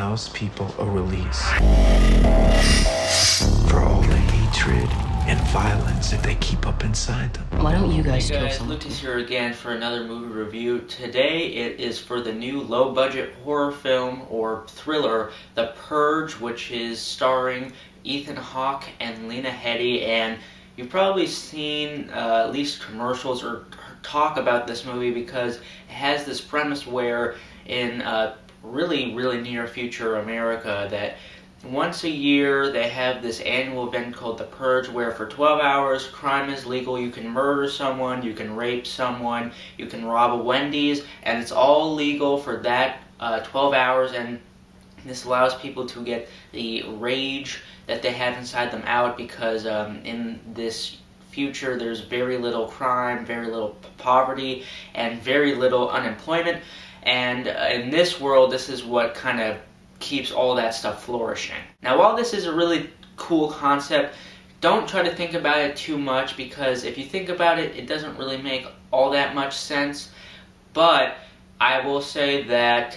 allows people a release for all the hatred and violence that they keep up inside them. Why don't you guys Hey kill guys, someone? Lucas here again for another movie review. Today it is for the new low-budget horror film or thriller, The Purge, which is starring Ethan Hawke and Lena Headey, and you've probably seen at least commercials or talk about this movie because it has this premise where in really near future America that once a year they have this annual event called The Purge where for 12 hours crime is legal. You can murder someone, you can rape someone, you can rob a Wendy's, and it's all legal for that 12 hours, and this allows people to get the rage that they have inside them out because in this future there's very little crime, very little poverty, and very little unemployment. And in this world, this is what kind of keeps all that stuff flourishing. Now, while this is a really cool concept, don't try to think about it too much because if you think about it, it doesn't really make all that much sense. But I will say that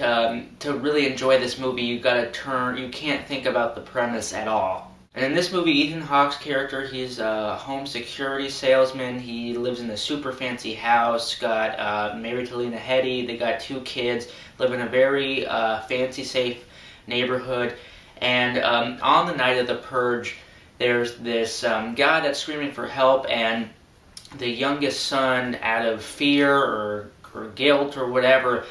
to really enjoy this movie, you can't think about the premise at all. And in this movie, Ethan Hawke's character, he's a home security salesman. He lives in a super fancy house, got married to Lena Headey. They got 2 kids, live in a very fancy, safe neighborhood. And on the night of the Purge, there's this guy that's screaming for help, and the youngest son, out of fear or guilt or whatever,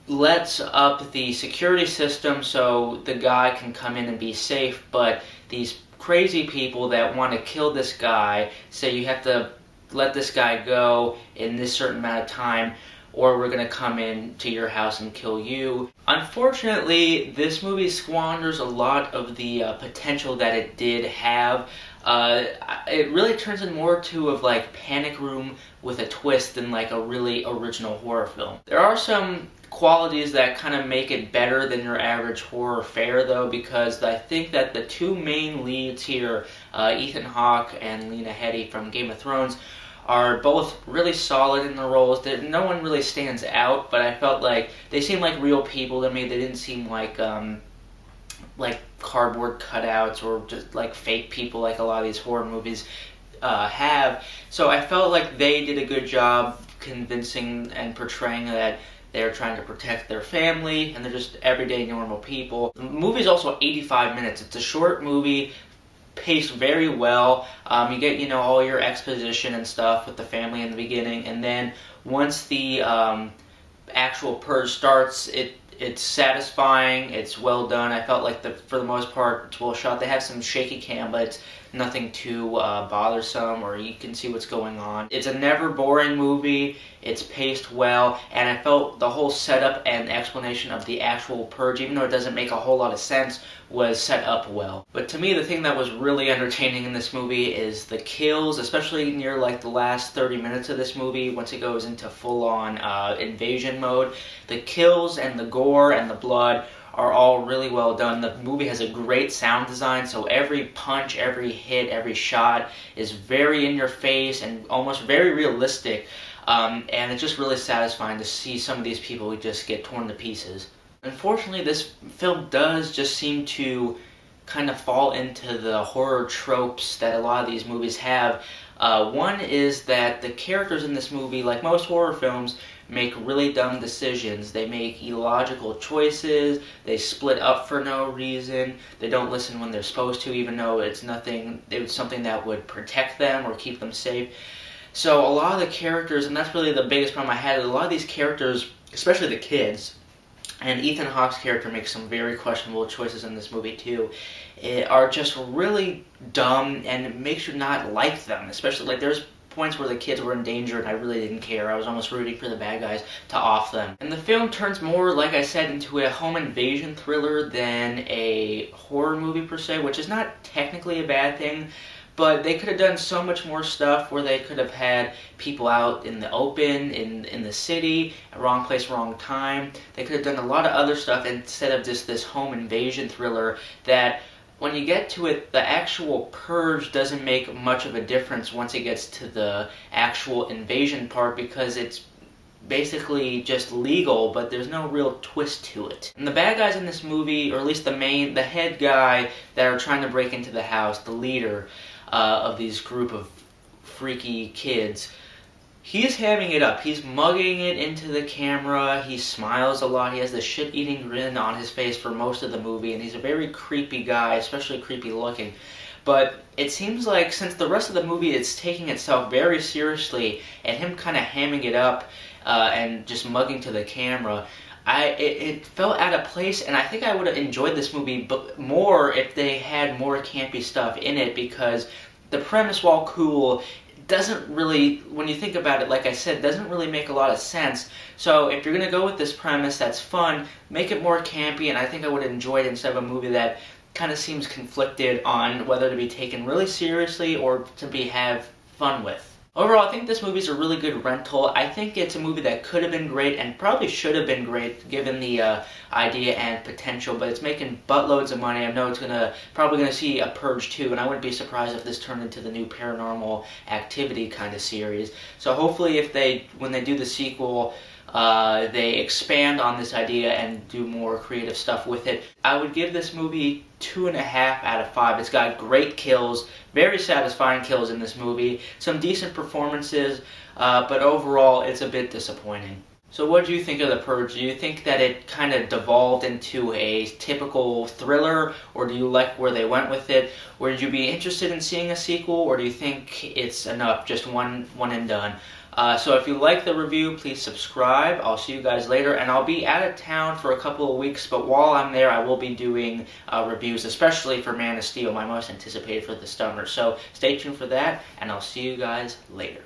lets up the security system so the guy can come in and be safe, but these crazy people that want to kill this guy say you have to let this guy go in this certain amount of time or we're going to come in to your house and kill you. Unfortunately, this movie squanders a lot of the potential that it did have. It really turns in more to of like Panic Room with a twist than like a really original horror film. There are some qualities that kind of make it better than your average horror fare though, because I think that the 2 main leads here, Ethan Hawke and Lena Headey from Game of Thrones, are both really solid in their roles. No one really stands out, but I felt like they seemed like real people to me. They didn't seem like cardboard cutouts or just like fake people like a lot of these horror movies have. So I felt like they did a good job convincing and portraying that they're trying to protect their family and they're just everyday normal people. The movie's also 85 minutes. It's a short movie, paced very well. You get, all your exposition and stuff with the family in the beginning, and then once the actual purge starts, it's satisfying, it's well done. I felt like for the most part it's well shot. They have some shaky cam, but it's nothing too bothersome, or you can see what's going on. It's a never boring movie, it's paced well, and I felt the whole setup and explanation of the actual purge, even though it doesn't make a whole lot of sense, was set up well. But to me, the thing that was really entertaining in this movie is the kills, especially near like the last 30 minutes of this movie, once it goes into full-on invasion mode. The kills and the gore and the blood are all really well done. The movie has a great sound design, so every punch, every hit, every shot is very in your face and almost very realistic, and it's just really satisfying to see some of these people just get torn to pieces. Unfortunately, this film does just seem to kind of fall into the horror tropes that a lot of these movies have. One is that the characters in this movie, like most horror films, make really dumb decisions. They make illogical choices, they split up for no reason, they don't listen when they're supposed to, even though it's something that would protect them or keep them safe. So a lot of the characters, and that's really the biggest problem I had, a lot of these characters, especially the kids, and Ethan Hawke's character makes some very questionable choices in this movie too, are just really dumb, and it makes you not like them. Especially, like, there's points where the kids were in danger and I really didn't care. I was almost rooting for the bad guys to off them. And the film turns more, like I said, into a home invasion thriller than a horror movie per se, which is not technically a bad thing. But they could have done so much more stuff where they could have had people out in the open, in the city, wrong place, wrong time. They could have done a lot of other stuff instead of just this home invasion thriller that, when you get to it, the actual purge doesn't make much of a difference once it gets to the actual invasion part, because it's basically just legal, but there's no real twist to it. And the bad guys in this movie, or at least the head guy that are trying to break into the house, the leader of these group of freaky kids, he's having it up. He's mugging it into the camera. He smiles a lot. He has the shit-eating grin on his face for most of the movie, and he's a very creepy guy, especially creepy looking. But it seems like since the rest of the movie it's taking itself very seriously and him kind of hamming it up and just mugging to the camera, it felt out of place, and I think I would have enjoyed this movie more if they had more campy stuff in it, because the premise, while cool, doesn't really, when you think about it, like I said, doesn't really make a lot of sense. So if you're going to go with this premise that's fun, make it more campy, and I think I would have enjoyed it instead of a movie that kind of seems conflicted on whether to be taken really seriously or to have fun with. Overall, I think this movie's a really good rental. I think it's a movie that could have been great and probably should have been great given the idea and potential, but it's making buttloads of money. I know it's probably gonna see a Purge 2, and I wouldn't be surprised if this turned into the new Paranormal Activity kind of series. So hopefully when they do the sequel, they expand on this idea and do more creative stuff with it. I would give this movie 2.5 out of 5. It's got great kills, very satisfying kills in this movie, some decent performances, but overall it's a bit disappointing. So what do you think of The Purge? Do you think that it kind of devolved into a typical thriller, or do you like where they went with it? Would you be interested in seeing a sequel, or do you think it's enough, just one and done? So if you like the review, please subscribe. I'll see you guys later, and I'll be out of town for a couple of weeks, but while I'm there, I will be doing reviews, especially for Man of Steel, my most anticipated for the summer. So stay tuned for that, and I'll see you guys later.